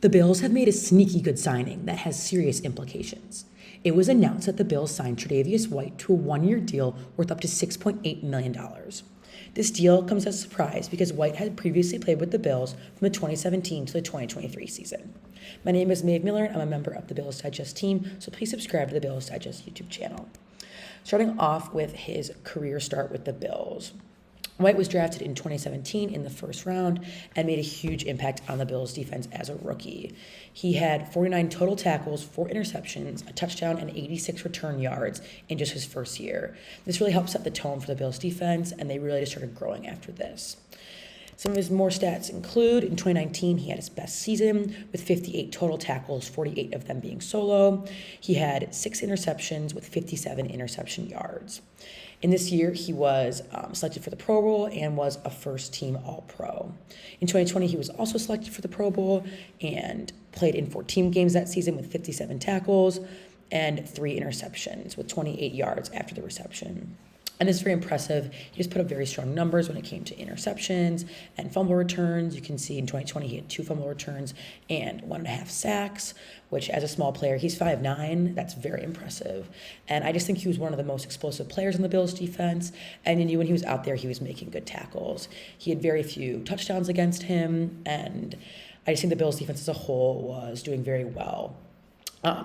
The Bills have made a sneaky good signing that has serious implications. It was announced that the Bills signed Tre'Davious White to a one-year deal worth up to $6.8 million. This deal comes as a surprise because White had previously played with the Bills from the 2017 to the 2023 season. My name is Maeve Miller, and I'm a member of the Bills Digest team, so please subscribe to the Bills Digest YouTube channel. Starting off with his career start with the Bills. White was drafted in 2017 in the first round and made a huge impact on the Bills' defense as a rookie. He had 49 total tackles, 4 interceptions, a touchdown, and 86 return yards in just his first year. This really helped set the tone for the Bills' defense, and they really just started growing after this. Some of his more stats include, in 2019, he had his best season with 58 total tackles, 48 of them being solo. He had 6 interceptions with 57 interception yards. In this year, he was selected for the Pro Bowl and was a first-team All-Pro. In 2020, he was also selected for the Pro Bowl and played in 14 games that season with 57 tackles and 3 interceptions with 28 yards after the reception. And it's very impressive. He just put up very strong numbers when it came to interceptions and fumble returns. You can see in 2020 he had 2 fumble returns and 1.5 sacks, which as a small player, he's 5'9". That's very impressive. And I just think he was one of the most explosive players in the Bills defense. And you knew when he was out there, he was making good tackles. He had very few touchdowns against him. And I just think the Bills defense as a whole was doing very well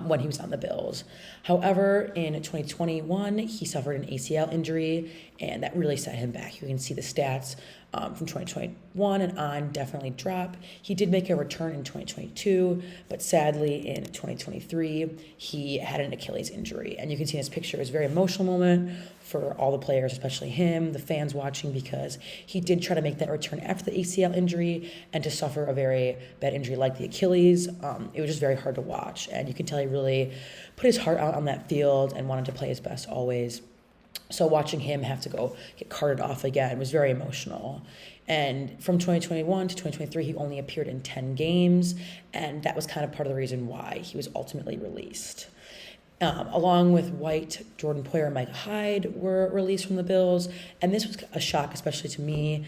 when he was on the Bills. However, in 2021, he suffered an ACL injury, and that really set him back. You can see the stats from 2021 and on definitely drop. He did make a return in 2022, but sadly in 2023, he had an Achilles injury. And you can see in this picture, it was a very emotional moment for all the players, especially him, the fans watching, because he did try to make that return after the ACL injury, and to suffer a very bad injury like the Achilles, it was just very hard to watch. And you can tell he really put his heart out on that field and wanted to play his best always. So watching him have to go get carted off again was very emotional. And from 2021 to 2023, he only appeared in 10 games, and that was kind of part of the reason why he was ultimately released. Along with White, Jordan Poyer, and Micah Hyde were released from the Bills, and this was a shock, especially to me.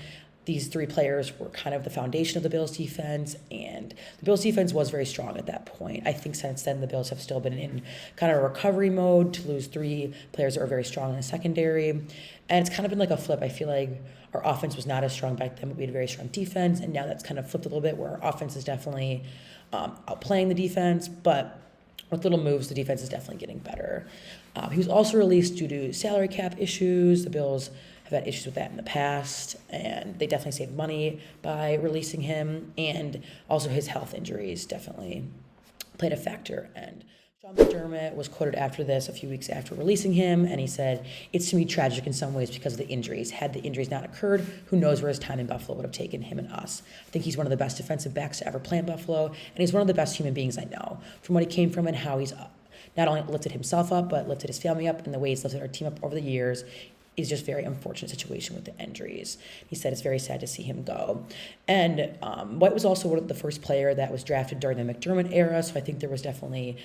These 3 players were kind of the foundation of the Bills' defense, and the Bills' defense was very strong at that point. I think since then, the Bills have still been in kind of a recovery mode to lose 3 players that are very strong in the secondary, and it's kind of been like a flip. I feel like our offense was not as strong back then, but we had a very strong defense, and now that's kind of flipped a little bit, where our offense is definitely outplaying the defense, but with little moves, the defense is definitely getting better. He was also released due to salary cap issues. The Bills have had issues with that in the past, and they definitely saved money by releasing him, and also his health injuries definitely played a factor. And McDermott was quoted after this a few weeks after releasing him, and he said, "It's to me tragic in some ways because of the injuries. Had the injuries not occurred, who knows where his time in Buffalo would have taken him and us. I think he's one of the best defensive backs to ever play in Buffalo, and he's one of the best human beings I know. From what he came from and how he's not only lifted himself up, but lifted his family up, and the way he's lifted our team up over the years is just very unfortunate situation with the injuries." He said it's very sad to see him go. And White was also one of the first player that was drafted during the McDermott era, so I think there was definitely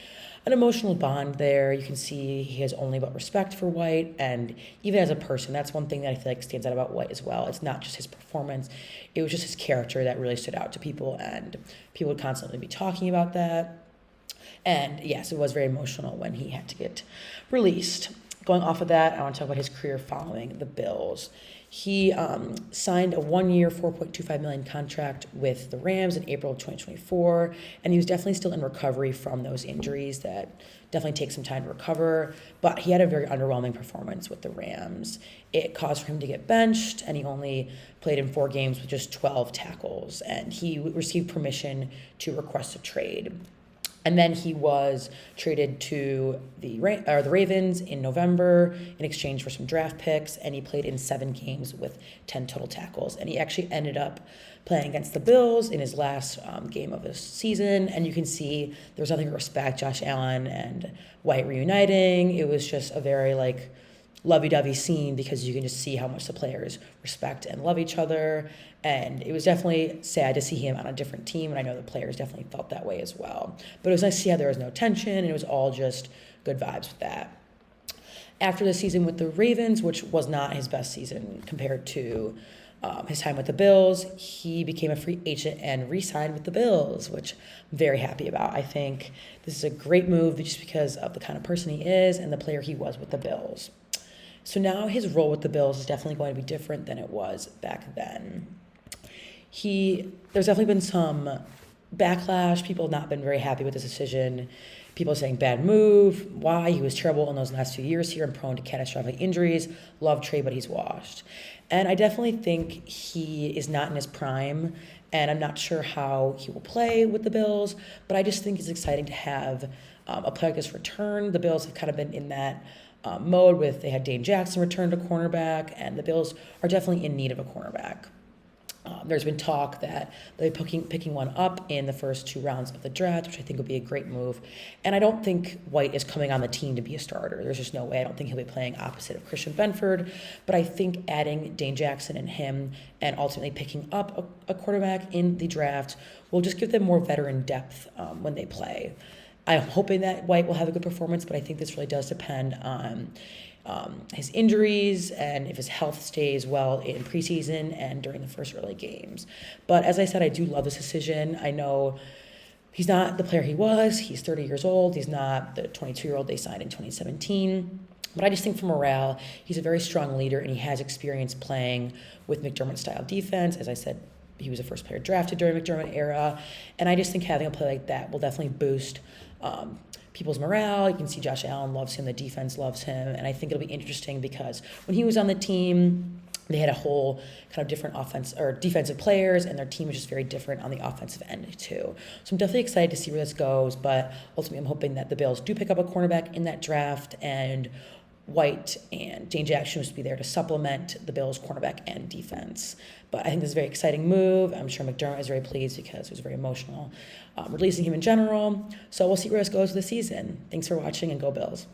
an emotional bond there. You can see he has only but respect for White, and even as a person, that's one thing that I feel like stands out about White as well. It's not just his performance, it was just his character that really stood out to people, and people would constantly be talking about that. And yes, it was very emotional when he had to get released. Going off of that, I want to talk about his career following the Bills. He signed a 1-year, $4.25 million contract with the Rams in April of 2024, and he was definitely still in recovery from those injuries that definitely take some time to recover, but he had a very underwhelming performance with the Rams. It caused for him to get benched, and he only played in 4 games with just 12 tackles, and he received permission to request a trade. And then he was traded to the Ravens in November in exchange for some draft picks, and he played in 7 games with 10 total tackles. And he actually ended up playing against the Bills in his last game of the season, and you can see there was nothing to respect. Josh Allen and White reuniting. It was just a very lovey-dovey scene because you can just see how much the players respect and love each other. And it was definitely sad to see him on a different team, and I know the players definitely felt that way as well. But it was nice to see how there was no tension, and it was all just good vibes with that. After the season with the Ravens, which was not his best season compared to his time with the Bills, he became a free agent and re-signed with the Bills, which I'm very happy about. I think this is a great move just because of the kind of person he is and the player he was with the Bills. So now his role with the Bills is definitely going to be different than it was back then. There's definitely been some backlash. People have not been very happy with this decision. People saying bad move, why? He was terrible in those last 2 years here and prone to catastrophic injuries. Love Trey, but he's washed. And I definitely think he is not in his prime, and I'm not sure how he will play with the Bills, but I just think it's exciting to have a player like this return. The Bills have kind of been in that mode with they had Dane Jackson return to cornerback, and the Bills are definitely in need of a cornerback. There's been talk that they'll be picking one up in the first 2 rounds of the draft, which I think would be a great move. And I don't think White is coming on the team to be a starter. There's just no way. I don't think he'll be playing opposite of Christian Benford. But I think adding Dane Jackson and him and ultimately picking up a quarterback in the draft will just give them more veteran depth when they play. I'm hoping that White will have a good performance, but I think this really does depend on his injuries and if his health stays well in preseason and during the first early games. But as I said, I do love this decision. I know he's not the player he was. He's 30 years old. He's not the 22-year-old they signed in 2017. But I just think for morale, he's a very strong leader, and he has experience playing with McDermott-style defense. As I said, he was the first player drafted during McDermott era. And I just think having a play like that will definitely boost people's morale. You can see Josh Allen loves him. The defense loves him. And I think it'll be interesting because when he was on the team, they had a whole kind of different offense or defensive players, and their team was just very different on the offensive end too. So I'm definitely excited to see where this goes, but ultimately I'm hoping that the Bills do pick up a cornerback in that draft, and White and Dane Jackson will be there to supplement the Bills' cornerback and defense. But I think this is a very exciting move. I'm sure McDermott is very pleased because it was very emotional releasing him in general. So we'll see where this goes this season. Thanks for watching, and go Bills.